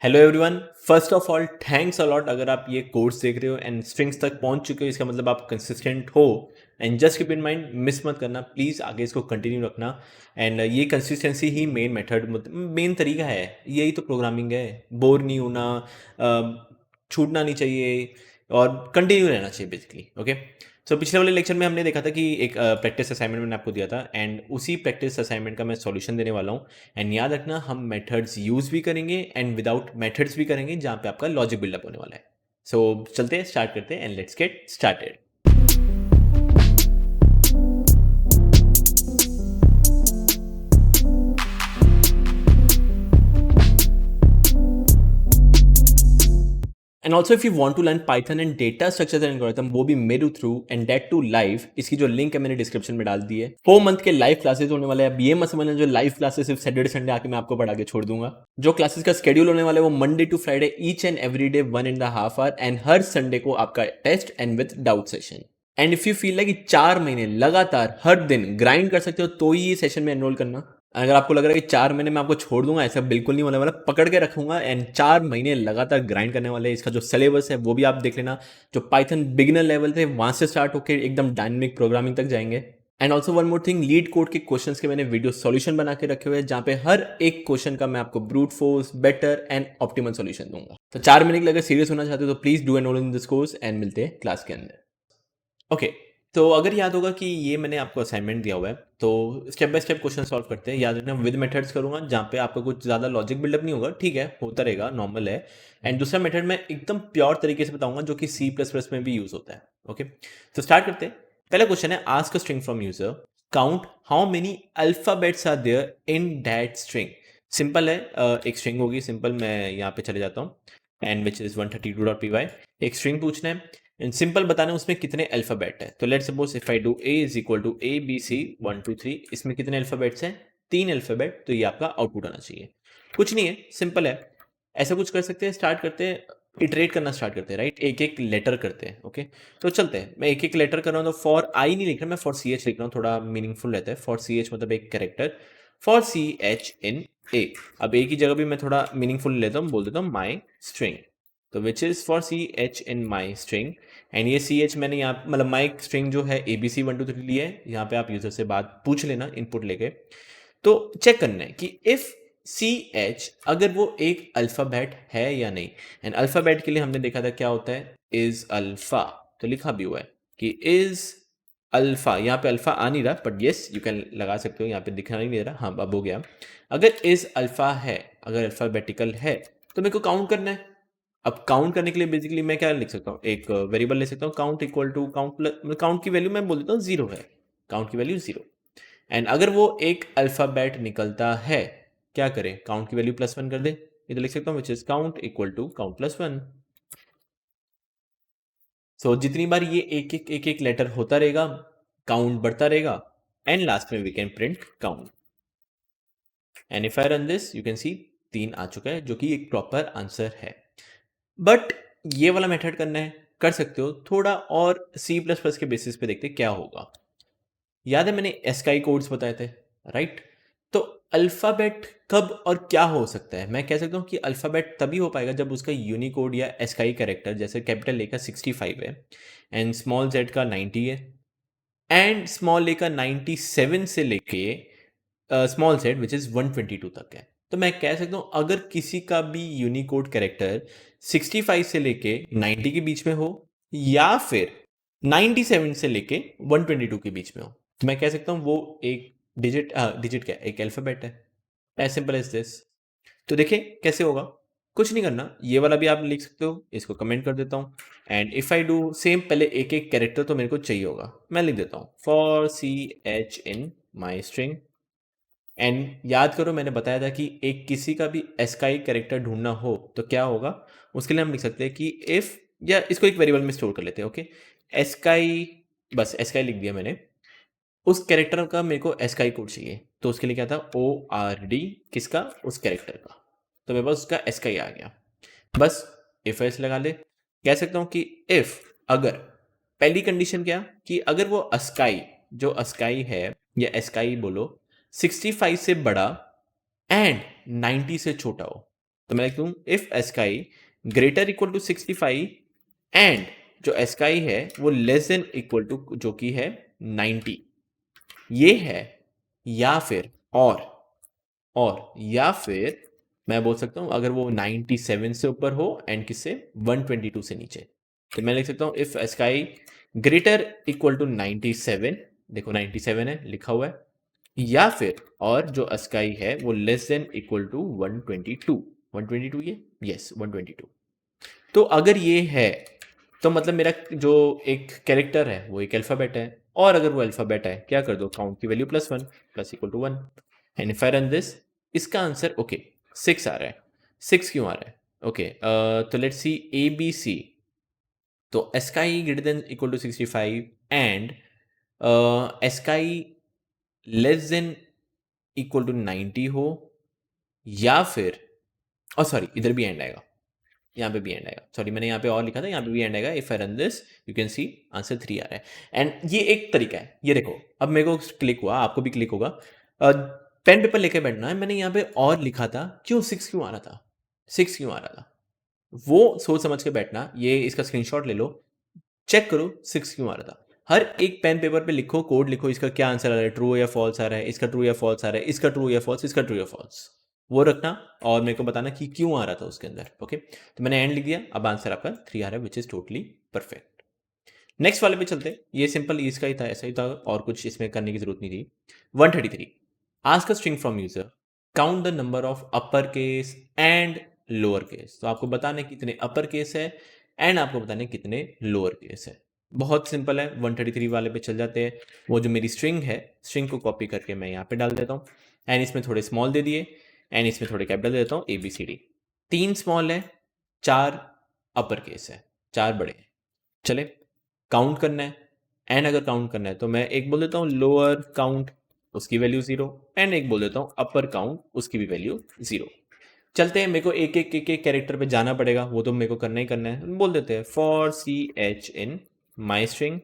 Hello everyone, first of all thanks a lot अगर आप ये कोर्स देख रहे हो एंड स्ट्रिंग्स तक पहुंच चुके हो। इसका मतलब आप कंसिस्टेंट हो and just keep in mind, miss मत करना प्लीज़, आगे इसको कंटिन्यू रखना। एंड ये कंसिस्टेंसी ही मेन मेथड मेन तरीका है, यही तो प्रोग्रामिंग है। बोर नहीं होना, छूटना नहीं चाहिए और कंटिन्यू रहना चाहिए बेसिकली। ओके, सो पिछले वाले लेक्चर में हमने देखा था कि एक प्रैक्टिस असाइनमेंट मैंने आपको दिया था एंड उसी प्रैक्टिस असाइनमेंट का मैं सॉल्यूशन देने वाला हूँ। एंड याद रखना, हम मेथड्स यूज़ भी करेंगे एंड विदाउट मेथड्स भी करेंगे, जहाँ पे आपका लॉजिक बिल्डअप होने वाला है। सो चलते हैं, स्टार्ट करते हैं and let's get started. And also if you want to learn Python and data structures and algorithm, वो भी मेरे through and that too live, इसकी जो लिंक है मैंने डिस्क्रिप्शन में डाल दी है। 4 मंथ के लाइव क्लासेस होने वाले हैं। अब ये मत समझना जो लाइव क्लासेस सिर्फ सैटरडे संडे आके मैं आपको पढ़ा के छोड़ दूंगा। जो क्लासेस का स्केड्यूल होने वाला है वो Monday to Friday each and every day 1.5 hour, and हर संडे को आपका test and with doubt session. And if you feel like कि 4 महीने लगातार हर दिन ग्राइंड कर सकते हो तो ही ये सेशन में एनरोल करना। अगर आपको लग रहा है कि 4 महीने में आपको छोड़ दूंगा, ऐसा बिल्कुल नहीं होने वाला। पकड़ के रखूंगा एंड 4 महीने लगातार ग्राइंड करने वाले। इसका जो सिलेबस है वो भी आप देख लेना। जो पाइथन बिगिनर लेवल थे वहां से स्टार्ट होकर एकदम डायनेमिक प्रोग्रामिंग तक जाएंगे। And also one more thing, leet code के क्वेश्चंस के मैंने वीडियो सॉल्यूशन बना के रखे हुए हैं, जहां पे हर एक क्वेश्चन का मैं आपको brute force, better and optimal solution दूंगा। तो 4 महीने के लिए अगर सीरियस होना चाहते हो तो please do enrol in this course and मिलते हैं क्लास के अंदर। ओके, तो अगर याद होगा कि ये मैंने आपको असाइनमेंट दिया हुआ है, तो step by step question solve करते हैं। याद रखना विद मेथड्स करूंगा, जहाँ पे आपको कुछ ज़्यादा लॉजिक बिल्डअप नहीं होगा, ठीक है, होता रहेगा, नॉर्मल है। एंड दूसरा मेथड मैं एकदम प्योर तरीके से बताऊंगा, जो कि C++ में भी यूज़ होता है। ओके, तो स्टार्ट करते हैं। पहला क्वेश्चन है, ask a string from user, count how many alphabets are there in that string. Simple है, एक स्ट्रिंग होगी, सिंपल, मैं यहाँ पे चले जाता हूँ एंड विच इज़ 132.py। एक स्ट्रिंग पूछना है एंड सिंपल बताना है उसमें कितने अल्फाबेट है। तो let's suppose if I do a is equal to A B C 1 2 3, इसमें कितने अल्फाबेट्स हैं? 3 अल्फाबेट। तो ये आपका आउटपुट आना चाहिए। कुछ नहीं है, सिंपल है। ऐसा कुछ कर सकते हैं, स्टार्ट करते हैं, इटरेट करना स्टार्ट करते हैं, राइट? एक एक लेटर करते हैं। ओके, तो चलते हैं, मैं एक एक लेटर कर रहा हूँ। तो फॉर आई नहीं लिख रहा मैं, फॉर सी एच लिख रहा हूँ, थोड़ा मीनिंगफुल रहता है। फॉर सी एच मतलब एक कैरेक्टर, फॉर सी एच इन ए। अब ए की जगह भी मैं थोड़ा मीनिंगफुल लेता हूँ, बोल देता हूँ माई स्ट्रिंग। तो which is for C H in my string. And ये सी एच मैंने यहाँ मतलब माई स्ट्रिंग जो है ABC 1 2 3 लिया है। यहाँ पे आप यूजर से बात पूछ लेना इनपुट लेके। तो चेक करना है कि इफ सी एच अगर वो एक अल्फाबेट है या नहीं। एंड अल्फाबेट के लिए हमने देखा था क्या होता है, इज अल्फा। तो लिखा भी हुआ है कि इज अल्फा। यहाँ पे अल्फा आ नहीं रहा, बट येस यू कैन लगा सकते हो, यहाँ पे दिखना नहीं दे रहा। हाँ, अब हो गया। अगर इज अल्फा है, अगर अल्फाबेटिकल है, तो मेरे को काउंट करना है। अब काउंट करने के लिए बेसिकली मैं क्या लिख सकता हूँ, एक वेरिएबल ले सकता हूँ, count equal to count plus, count की वैल्यू मैं बोल देता हूँ 0 है, काउंट की वैल्यू 0। एंड अगर वो एक अल्फाबेट निकलता है, क्या करें, काउंट की वैल्यू +1 कर दे। ये तो लिख सकता हूँ which is count equal to count +1। So जितनी बार ये एक एक लेटर होता रहेगा, काउंट बढ़ता रहेगा एंड लास्ट में we can print count. And if I run this, you can see 3 आ चुका है, जो कि एक प्रॉपर आंसर है। बट ये वाला मेथड करना है, कर सकते हो। थोड़ा और C++ के बेसिस पे देखते क्या होगा। याद है मैंने एस्काई कोड्स बताए थे, राइट? तो अल्फाबेट कब और क्या हो सकता है, मैं कह सकता हूँ कि अल्फाबेट तभी हो पाएगा जब उसका यूनिकोड या एस्काई कैरेक्टर, जैसे कैपिटल ए का 65 है एंड स्मॉल जेड का 90 है एंड स्मॉल ए का 97 से लेके स्मॉल जेड विच इज़ 122 तक है। तो मैं कह सकता हूँ अगर किसी का भी यूनिकोड कैरेक्टर 65 से लेके 90 के बीच में हो, या फिर 97 से लेके 122 के बीच में हो, तो मैं कह सकता हूँ वो एक डिजिट, डिजिट क्या, एक अल्फाबेट है। As simple as this. तो देखिए कैसे होगा, कुछ नहीं करना, ये वाला भी आप लिख सकते हो, इसको कमेंट कर देता हूँ। And if I do same, पहले एक एक कैरेक्टर तो मेरे को चाहिए होगा, मैं लिख देता हूँ for C H in my string. And याद करो मैंने बताया था कि एक किसी का भी एस्काई कैरेक्टर ढूंढना हो तो क्या होगा, उसके लिए हम लिख सकते हैं कि इफ, या इसको एक वेरिएबल में स्टोर कर लेते हैं। ओके, एस्काई, बस एस्काई लिख दिया मैंने। उस कैरेक्टर का मेरे को एस्काई कोड चाहिए, तो उसके लिए क्या था, ORD, किसका, उस कैरेक्टर का। तो मेरे पास उसका एस्काई आ गया। बस इफ एस लगा ले, कह सकता हूँ कि इफ, अगर, पहली कंडीशन क्या, कि अगर वो अस्काई, जो अस्काई है या एस्काई बोलो, 65 से बड़ा एंड 90 से छोटा हो। तो मैं लिख दूं if ASCII greater equal to 65 and जो एस्काई है वो लेस देन इक्वल टू जो कि है 90, ये है, या फिर या फिर मैं बोल सकता हूं अगर वो 97 से ऊपर हो एंड किससे 122 से नीचे, तो मैं लिख सकता हूं if ASCII greater equal to 97, देखो 97 है लिखा हुआ है, या फिर और जो अस्काई है वो लेस देन इक्वल टू 122, 122 ये, यस 122। तो अगर ये है तो मतलब मेरा जो एक कैरेक्टर है वो एक अल्फाबेट है, और अगर वो अल्फाबेट है क्या कर दो काउंट की value +1 plus equal to 1, and if I run this, इसका आंसर ओके 6 आ रहा है। 6 क्यों आ रहा है? ओके तो let's see A B C, तो ASCII greater than equal to 65 and ASCII less than equal to 90 हो, या फिर सॉरी इधर भी एंड आएगा, यहाँ पे भी एंड आएगा, सॉरी मैंने यहाँ पे और लिखा था, यहाँ पे भी एंड आएगा। If I run this you can see answer 3 आ रहा है। एंड ये एक तरीका है, ये देखो अब मेरे को क्लिक हुआ, आपको भी क्लिक होगा। पेन पेपर लेके बैठना है, मैंने यहाँ पे और लिखा था, क्यों 6 क्यों आ रहा था, 6 क्यों आ रहा था, वो सोच समझ के बैठना। ये इसका स्क्रीनशॉट ले लो, चेक करो 6 क्यों आ रहा था। हर एक पेन पेपर पे लिखो, कोड लिखो, इसका क्या आंसर आ रहा है, ट्रू या फॉल्स आ रहा है, इसका ट्रू या फॉल्स आ रहा है, इसका ट्रू या फॉल्स, इसका ट्रू या फॉल्स, वो रखना और मेरे को बताना कि क्यों आ रहा था उसके अंदर। ओके तो मैंने एंड लिख दिया, अब आंसर आपका 3 आ रहा है which is totally perfect. Next वाले पे चलते हैं, ये सिंपल इसका ही था, ऐसा ही था, और कुछ इसमें करने की जरूरत नहीं थी। 133 ask a string from user, count the number of upper case and lower case. तो आपको बताना है कितने अपर केस है एंड आपको बताना है कितने लोअर केस है। बहुत सिंपल है, 133 वाले पे चल जाते हैं। वो जो मेरी स्ट्रिंग है, स्ट्रिंग को कॉपी करके मैं यहाँ पे डाल देता हूँ, एंड इसमें थोड़े स्मॉल दे दिए एंड इसमें थोड़े कैपिटल दे देता हूँ, ABCD। 3 स्मॉल है, 4 अपर केस है, 4 बड़े हैं। चले काउंट करना है, एंड अगर काउंट करना है तो मैं एक बोल देता हूँ लोअर काउंट, उसकी वैल्यू 0, एंड एक बोल देता हूँ अपर काउंट, उसकी भी वैल्यू 0। चलते हैं, मेरे को एक कैरेक्टर पे जाना पड़ेगा, वो तो मेरे को करना ही करना है। बोल देते हैं for CH in my string,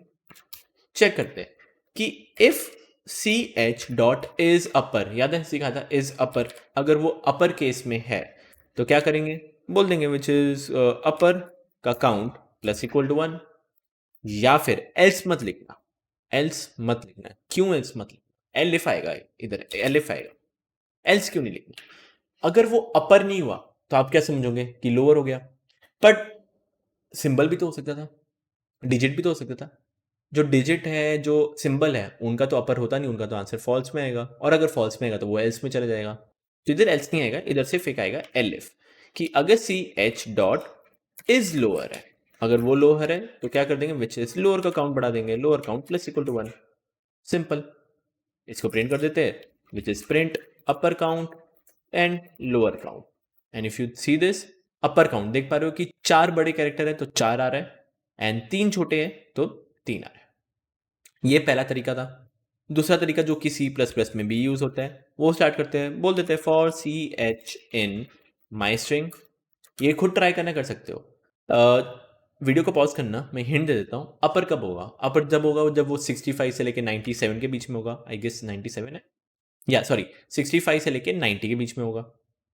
check करते हैं कि if CH dot is upper, याद है सीखा था इज अपर, अगर वो अपर केस में है तो क्या करेंगे, बोल देंगे विच इज अपर का काउंट प्लस इक्वल टू 1, या फिर एल्स मत लिखना, एल्स मत लिखना। क्यों एल्स मत लिखना, एलिफ आएगा इधर, एलिफ आएगा, एल्स क्यों नहीं लिखना। अगर वो अपर नहीं हुआ तो आप क्या समझोगे कि लोअर हो गया, बट सिंबल भी तो हो सकता था, डिजिट भी तो हो सकता था। जो डिजिट है, जो सिंबल है, उनका तो अपर होता नहीं, उनका तो आंसर फॉल्स में आएगा, और अगर फॉल्स में आएगा तो वो एल्स में चला जाएगा। तो इधर एल्स नहीं आएगा, इधर सिर्फ एक आएगा एलिफ, कि अगर CH डॉट इज लोअर है, अगर वो लोअर है तो क्या कर देंगे विच इज, लोअर का काउंट बढ़ा देंगे, lower count plus equal to 1, simple. इसको प्रिंट कर देते हैं which is print upper count and lower count, and if you see this upper count देख पा रहे हो कि 4 बड़े कैरेक्टर है तो 4 आ रहा है, एंड 3 छोटे हैं तो 3 आ रहा है। ये पहला तरीका था। दूसरा तरीका जो कि C++ में भी यूज होता है, वो स्टार्ट करते हैं, बोल देते हैं for CH in my string. ये खुद ट्राई करना, कर सकते हो। वीडियो को पॉज करना, मैं हिंट दे देता हूँ। अपर कब होगा, अपर जब होगा जब वो 65 से लेके 97 के बीच में होगा, आई गेस 97 है, या सॉरी 65 से लेके 90 के बीच में होगा।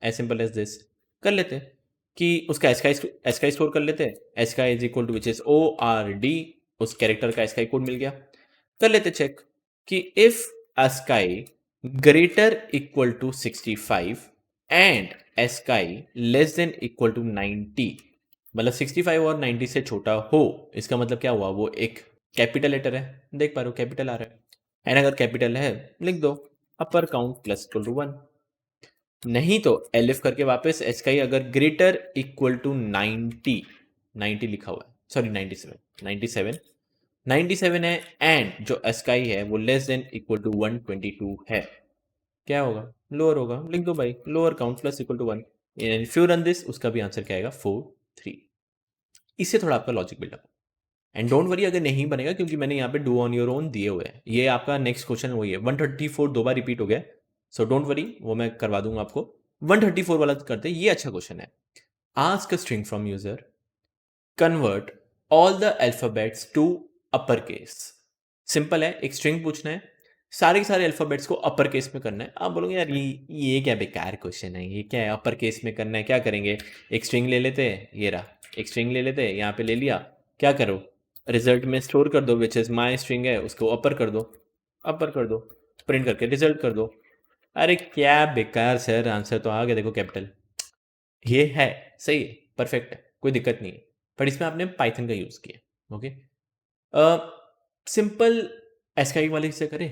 एज सिंपल एज दिस कर लेते हैं कि उसका एसकाई स्टोर कर लेते हैं, ASCII is equal to which is ORD, उस कैरेक्टर का एसकाई कोड मिल गया। कर लेते चेक कि if ASCII greater equal to 65 and ASCII less than equal to 90, मतलब 65 और 90 से छोटा हो, इसका मतलब क्या हुआ, वो एक कैपिटल लेटर है, देख पा रहे हो कैपिटल आ रहा है, एंड अगर कैपिटल है लिख दो अपर काउंट प्लस इक्वल टू 1, नहीं तो एलिफ करके वापस एसकाई अगर ग्रेटर इक्वल टू 90, 90 लिखा हुआ है, सॉरी 97, 97 है, एंड जो एस्काई है वो लेस देन इक्वल टू 122 है, क्या होगा, लोअर होगा, लिख दो भाई lower count plus equal to 1, if you run this उसका भी आंसर क्या आएगा 4 3। इससे थोड़ा आपका logic build up, and don't worry अगर नहीं बनेगा क्योंकि मैंने यहाँ पे डू ऑन योर ओन दिए हुए हैं। ये आपका नेक्स्ट क्वेश्चन वही है, 134 दो बार रिपीट हो गया, सो डोंट वरी वो मैं करवा दूंगा आपको। 134 वाला करते, ये अच्छा क्वेश्चन है। Ask a string from user, convert all the alphabets to upper case. Simple है, एक स्ट्रिंग पूछना है, सारे के सारे अल्फ़ाबेट्स को अपर केस में करना है। आप बोलोगे यार ये क्या बेकार क्वेश्चन है, ये क्या है अपर केस में करना है, क्या करेंगे? एक स्ट्रिंग ले लेते हैं, ये रहा, एक स्ट्रिंग ले लेते हैं, यहाँ पे ले लिया, क्या करो? रिज़ल्ट में स्टोर कर दो, व्हिच इज़ माय स्ट्रिंग है, उसको अपर कर दो, प्रिंट करके रिज़ल्ट कर दो। अरे क्या बेकार सर, आंसर तो आ गया देखो कैपिटल। ये है, सही है, परफेक्ट है, कोई दिक्कत नहीं है। पर इसमें आपने पाइथन का यूज़ किया, ओके? सिंपल एस्काई वाले से करें,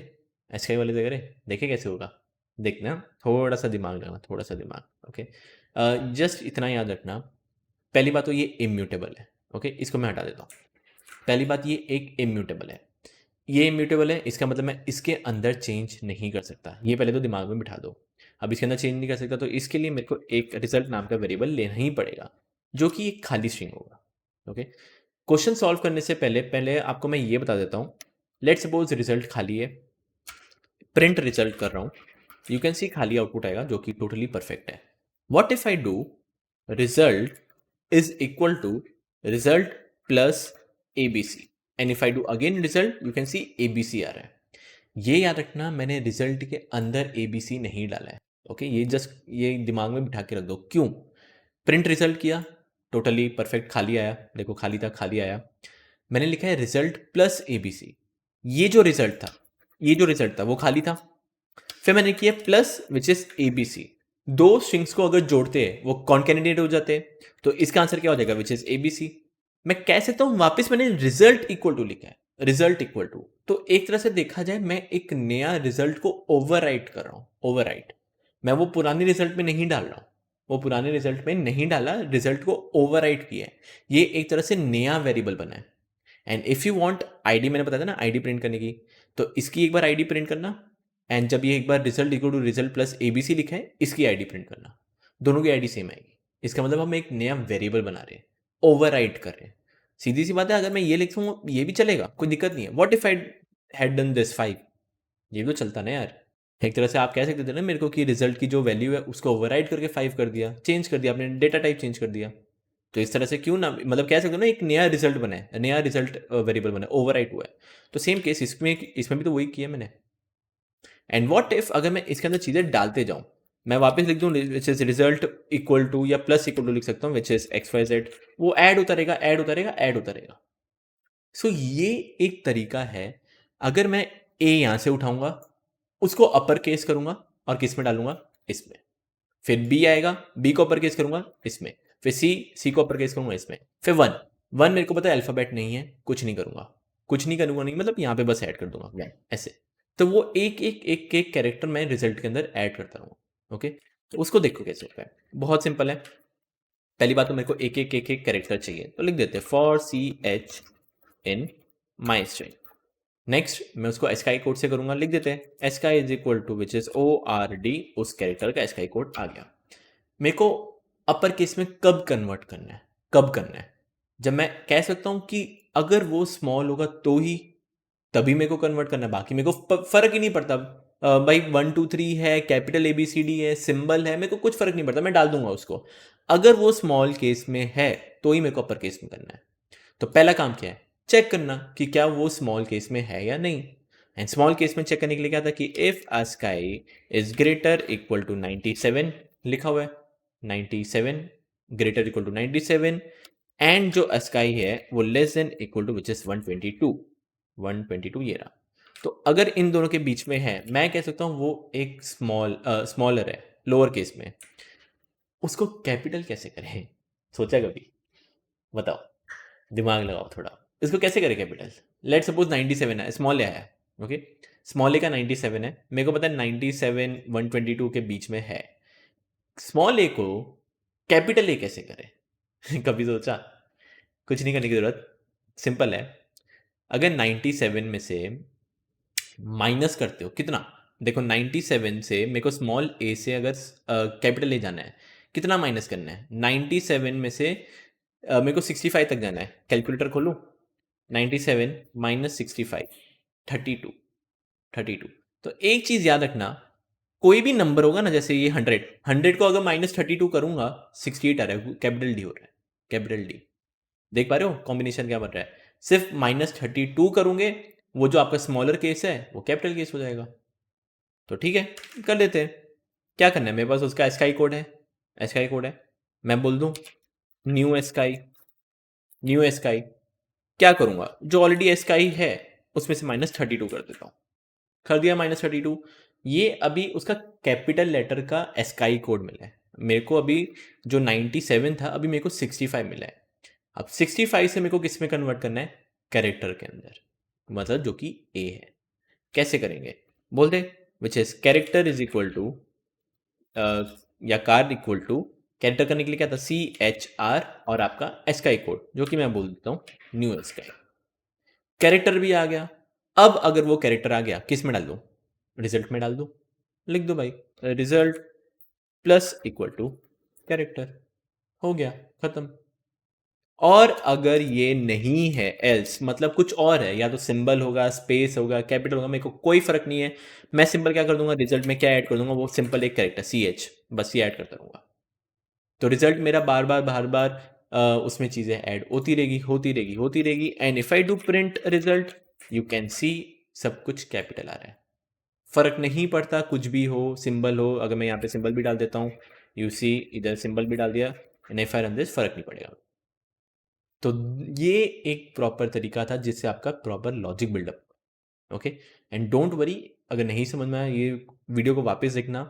एस्काई वाले से करें, देखें कैसे होगा। देखना, थोड़ा सा दिमाग लगाना, थोड़ा सा दिमाग, ओके? जस्ट इतना याद रखना, पहली बात तो ये इम्यूटेबल है, ओके? इसको मैं हटा देता हूँ। पहली बात, ये एक इम्यूटेबल है, ये इम्यूटेबल है, इसका मतलब मैं इसके अंदर चेंज नहीं कर सकता, ये पहले तो दिमाग में बिठा दो। अब इसके अंदर चेंज नहीं कर सकता, तो इसके लिए मेरे को एक रिजल्ट नाम का वेरिएबल लेना ही पड़ेगा, जो कि एक खाली स्ट्रिंग होगा, ओके? क्वेश्चन सॉल्व करने से पहले पहले आपको मैं ये बता देता हूँ। लेट सपोज रिजल्ट खाली है, प्रिंट रिजल्ट कर रहा हूँ, यू कैन सी खाली आउटपुट आएगा जो कि टोटली परफेक्ट है। What if I do result is equal to result plus ABC, and if I do again result, you can see ABC आ रहा है। ये याद रखना, मैंने रिजल्ट के अंदर एबीसी नहीं डाला है, ओके? ये जस्ट ये दिमाग में बिठा के रख दो। क्यों? प्रिंट रिजल्ट किया, टोटली परफेक्ट खाली आया, देखो खाली था, खाली आया। मैंने लिखा है रिजल्ट प्लस एबीसी, ये जो रिजल्ट था, ये जो रिजल्ट था वो खाली था। फिर मैंने किया प्लस विच इज एबीसी, दो स्ट्रिंग्स को अगर जोड़ते हैं वो कॉन्कैटिनेट हो जाते हैं, तो इसका आंसर क्या हो जाएगा? Which is ABC. मैं कह सकता हूं वापस मैंने रिजल्ट इक्वल टू लिखा है, रिजल्ट इक्वल टू, तो एक तरह से देखा जाए मैं एक नया रिजल्ट को ओवरराइट कर रहा हूं, ओवरराइट। मैं वो पुराने रिजल्ट में नहीं डाल रहा हूं, वो पुराने रिजल्ट में नहीं डाला, रिजल्ट को ओवरराइट किया है। ये एक तरह से नया वेरिएबल बना है। And if you want ID, मैंने बताया था ना आईडी प्रिंट करने की, तो इसकी एक बार आईडी प्रिंट करना, एंड जब ये एक बार result equal to result plus ABC लिखा है, इसकी आईडी प्रिंट करना, दोनों की आईडी सेम आएगी। इसका मतलब हम एक नया वेरिएबल बना रहे हैं, ओवरराइट कर रहे हैं। सीधी सी बात है, अगर मैं ये लिखूँ ये भी चलेगा, कोई दिक्कत नहीं है। What if I had done this 5, ये भी तो चलता ना यार। एक तरह से आप कह सकते थे ना मेरे को कि रिजल्ट की जो वैल्यू है उसको ओवरराइट करके 5 कर दिया, चेंज कर दिया, आपने डेटा टाइप चेंज कर दिया। तो इस तरह से क्यों ना, मतलब कह सकते हो ना एक नया रिजल्ट बना है, नया रिजल्ट वेरिएबल बना है, ओवरराइट हुआ है। तो सेम केस इसमें इसमें भी तो वही किया मैंने। एंड व्हाट इफ अगर मैं इसके अंदर चीज़ें डालते जाऊं, मैं वापस लिख दूं which is result equal to या प्लस इक्वल टू लिख सकता हूं, which is X Y Z, वो ऐड होता रहेगा, ऐड होता रहेगा, ऐड होता रहेगा। सो ये एक तरीका है। अगर मैं ए यहां से उठाऊंगा, उसको अपर केस करूंगा और किस में डालूंगा? इसमें। फिर बी आएगा, बी को अपर केस करूंगा इसमें। फिर सी को अपर केस करूंगा इसमें। फिर वन, वन मेरे को पता है अल्फाबेट नहीं है, कुछ नहीं करूंगा, कुछ नहीं करूंगा, नहीं मतलब यहाँ पे बस ऐड कर दूंगा वन, ऐसे। तो वो एक एक एक एक कैरेक्टर मैं रिजल्ट के अंदर ऐड करता रहूंगा, ओके? तो उसको देखो कैसे होता है, बहुत सिंपल है। पहली बात तो मेरे को एक एक एक एक कैरेक्टर चाहिए, तो लिख देते हैं for C H in my string. Next मैं उसको एस्काई कोड से करूंगा, लिख देते हैं ASCII is equal to which is O R D, उस कैरेक्टर का एस्काई कोड आ गया। मेरे को अपर केस में कब कन्वर्ट करना है, कब करना है? जब मैं कह सकता हूं कि अगर वो स्मॉल होगा तो ही, तभी मेरे को कन्वर्ट करना है, बाकी मेरे को फर्क ही नहीं पड़ता। भाई 1 2 3 है, कैपिटल ABCD है, सिंबल है, मेरे को कुछ फर्क नहीं पड़ता, मैं डाल दूंगा उसको। अगर वो स्मॉल केस में है तो ही मेरे को अपर केस में करना है। तो पहला काम क्या है? चेक करना कि क्या वो स्मॉल केस में है या नहीं। एंड स्मॉल केस में चेक करने के लिए क्या था कि if a sky is greater equal to 97, लिखा हुआ है 97, ग्रेटर इक्वल टू 97, एंड जो स्काई है वो less than equal to which is 122, 122 ये रहा। तो अगर इन दोनों के बीच में है, मैं कह सकता हूं वो एक स्मॉलर है, लोअर केस में। उसको कैपिटल कैसे करें? सोचा कभी? बताओ, दिमाग लगाओ थोड़ा। इसको कैसे करें कैपिटल? लेट सपोज 97 है, स्मॉल ए है, ओके? स्मॉल ए का 97 है, मेरे को पता है 97 122 के बीच में है। स्मॉल ए को कैपिटल ए कैसे करें? कभी सोचा? कुछ नहीं करने की जरूरत, सिंपल है। अगर 97 में से माइनस करते हो कितना, देखो 97 से मेरे को स्मॉल ए से अगर कैपिटल ए जाना है, कितना माइनस करना है? 97 में से मेरे को 65 तक जाना है, कैलकुलेटर खोलूं, 97 माइनस 65, 32, 32। तो एक चीज याद रखना, कोई भी नंबर होगा ना, जैसे ये 100 को अगर माइनस 32 करूंगा, 68 आ रहा है, कैपिटल डी हो रहा है, कैपिटल डी। देख पा रहे हो कॉम्बिनेशन क्या बन रहा है? सिर्फ -32 करोगे, वो जो आपका स्मॉलर केस है वो कैपिटल केस हो जाएगा। तो ठीक है, कर लेते हैं। क्या करना है, मेरे पास उसका एस्काई कोड है, एस्काई कोड है, मैं बोल दूं न्यू एस्काई, न्यू एस्काई। क्या करूंगा, जो ऑलरेडी एस्काई है उसमें से -32 कर देता हूँ। कर दिया -32। ये अभी उसका कैपिटल लेटर का एस्काई कोड मिला है मेरे को। अभी जो 97 था अभी मेरे को 65 मिला है। अब 65 से मेरे को किस में कन्वर्ट करना है, कैरेक्टर के अंदर, मतलब जो कि ए है। कैसे करेंगे, बोलते which is character is equal to या कार इक्वल टू, कैरेक्टर करने के लिए क्या था, CHR और आपका एस्काई कोड, जो कि मैं बोल देता हूँ न्यू एस्काई। कैरेक्टर भी आ गया। अब अगर वो कैरेक्टर आ गया किस में डाल दूँ, रिजल्ट में डाल दूँ। लिख दो भाई result plus equal to character, हो गया खत्म। और अगर ये नहीं है एल्स, मतलब कुछ और है, या तो सिंबल होगा, स्पेस होगा, कैपिटल होगा, मेरे को कोई फर्क नहीं है। मैं सिंपल क्या कर दूंगा, रिजल्ट में क्या ऐड कर दूंगा, वो सिंपल एक कैरेक्टर CH, बस ये ऐड करता रहूंगा। तो रिजल्ट मेरा बार बार बार बार उसमें चीज़ें ऐड होती रहेगी, होती रहेगी, होती रहेगी। And if I do print result, you can सी सब कुछ कैपिटल आ रहा है। फर्क नहीं पड़ता कुछ भी हो, सिंबल हो, अगर मैं यहाँ पे सिंबल भी डाल देता हूँ, यू सी इधर सिंबल भी डाल दिया, and if I run this, फर्क नहीं पड़ेगा। तो ये एक प्रॉपर तरीका था जिससे आपका proper logic build up. Okay, and don't worry, अगर नहीं समझ में आया ये वीडियो को वापस देखना,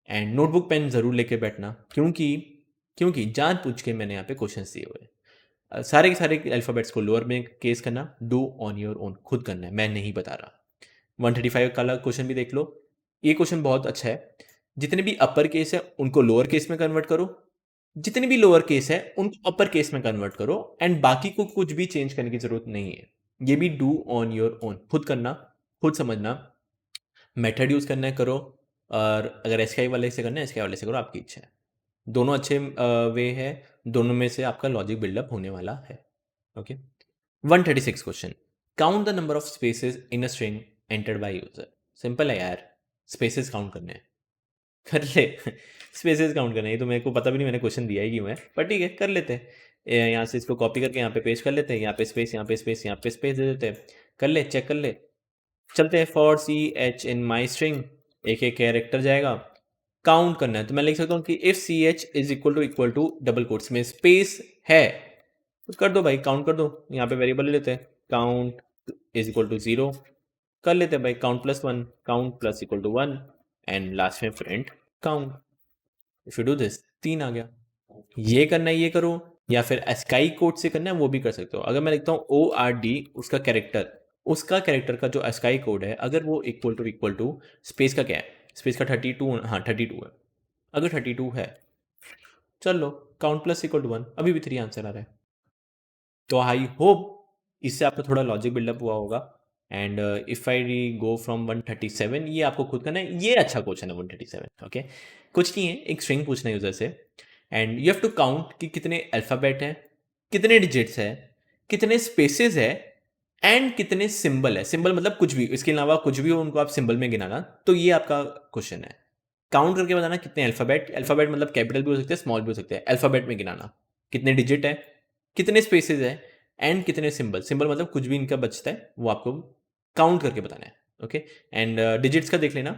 एंड नोटबुक पेन ज़रूर लेके बैठना, क्योंकि क्योंकि जान पूछ के मैंने यहाँ पे क्वेश्चंस दिए हुए हैं। सारे के सारे अल्फ़ाबेट्स को लोअर में केस करना, डू ऑन योर ओन, खुद करना है, मैं नहीं बता रहा। 135 का क्वेश्चन भी देख लो, ये क्वेश्चन बहुत अच्छा है। जितने भी अपर केस है उनको लोअर केस में कन्वर्ट करो, जितने भी लोअर केस है उनको अपर केस में कन्वर्ट करो, एंड बाकी को कुछ भी चेंज करने की जरूरत नहीं है। ये भी डू ऑन योर ओन, खुद करना, खुद समझना, मेथड यूज करना है करो। और अगर एसकाई वाले से करना है एसकाई वाले से करो, आपकी इच्छा है। दोनों अच्छे वे है, दोनों में से आपका लॉजिक बिल्डअप होने वाला है। Okay, 136 question, count the number of spaces in a string entered by user. Simple है यार, स्पेसेस काउंट करने हैं, कर ले। स्पेसेस काउंट करना है, ये तो मेरे को पता भी नहीं मैंने क्वेश्चन दिया है क्यों है, पर ठीक है कर लेते हैं। यहाँ से इसको कॉपी करके यहाँ पे पेस्ट कर लेते हैं, यहाँ पे स्पेस, यहाँ पे स्पेस, यहाँ पे स्पेस दे देते हैं। कर ले, चेक कर ले। चलते हैं for CH in my string, एक एक कैरेक्टर जाएगा, काउंट करना है। तो मैं लिख सकता हूँ कि if CH equal to double quotes में स्पेस है तो कर दो भाई, काउंट कर दो। यहाँ पे वेरिएबल ले लेते हैं, काउंट इज इक्वल टू 0, कर लेते हैं भाई, count plus 1, count plus equal to 1, and last में print count. If you do this, 3 आ गया। ये करना है ये करो, या फिर एस्काई कोड से करना है वो भी कर सकते हो। अगर मैं लिखता हूँ ORD, उसका कैरेक्टर का जो एस्काई कोड है, अगर वो इक्वल टू स्पेस का क्या है, स्पेस का 32, हाँ 32 है। अगर 32 है, चलो काउंट प्लस इक्वल टू 1, अभी भी 3 आंसर आ रहा है। तो आई होप इससे आपका थोड़ा लॉजिक बिल्डअप हुआ होगा। And if I go from 137, ये आपको खुद करना है, ये अच्छा क्वेश्चन है 137। ओके, कुछ नहीं है, एक स्ट्रिंग पूछना है यूजर से, and you have to count कि कितने अल्फ़ाबेट हैं, कितने डिजिट्स है, कितने स्पेसेस है, एंड कितने सिंबल है। सिंबल मतलब कुछ भी, इसके अलावा कुछ भी हो उनको आप सिंबल में गिनाना। तो ये आपका क्वेश्चन है, काउंट करके बताना कितने अल्फ़ाबेट, अल्फ़ाबेट मतलब कैपिटल भी हो सकते हैं, स्मॉल भी हो सकते हैं। अल्फ़ाबेट में गिनाना कितने डिजिट है, कितने स्पेसेस है, एंड कितने सिंबल, सिंबल मतलब कुछ भी इनका बचता है वो आपको काउंट करके बताना है। ओके, एंड डिजिट्स का देख लेना,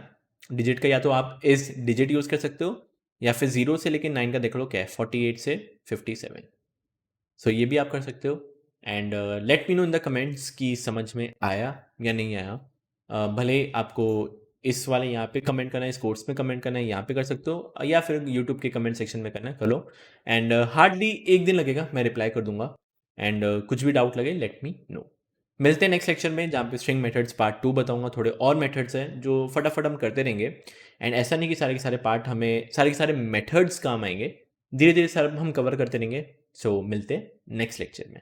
डिजिट का या तो आप इस डिजिट यूज कर सकते हो, या फिर 0 से लेकर 9 का देख लो क्या है, 48 से 57। सो ये भी आप कर सकते हो। And let me know in the comments कि समझ में आया या नहीं आया। भले आपको इस वाले यहाँ पे कमेंट करना है, इस कोर्स में कमेंट करना है, यहाँ पे कर सकते हो, या फिर यूट्यूब के कमेंट सेक्शन में करना है, कर लो। एंड हार्डली 1 दिन लगेगा, मैं रिप्लाई कर दूंगा। एंड कुछ भी डाउट लगे लेट मी नो। मिलते हैं नेक्स्ट लेक्चर में, जहाँ पे स्ट्रिंग मेथड्स पार्ट 2 बताऊंगा। थोड़े और मेथड्स हैं जो फटाफट हम करते रहेंगे, एंड ऐसा नहीं कि सारे के सारे पार्ट हमें, सारे के सारे मेथड्स काम आएंगे, धीरे धीरे सारा हम कवर करते रहेंगे। सो मिलते हैं नेक्स्ट लेक्चर में।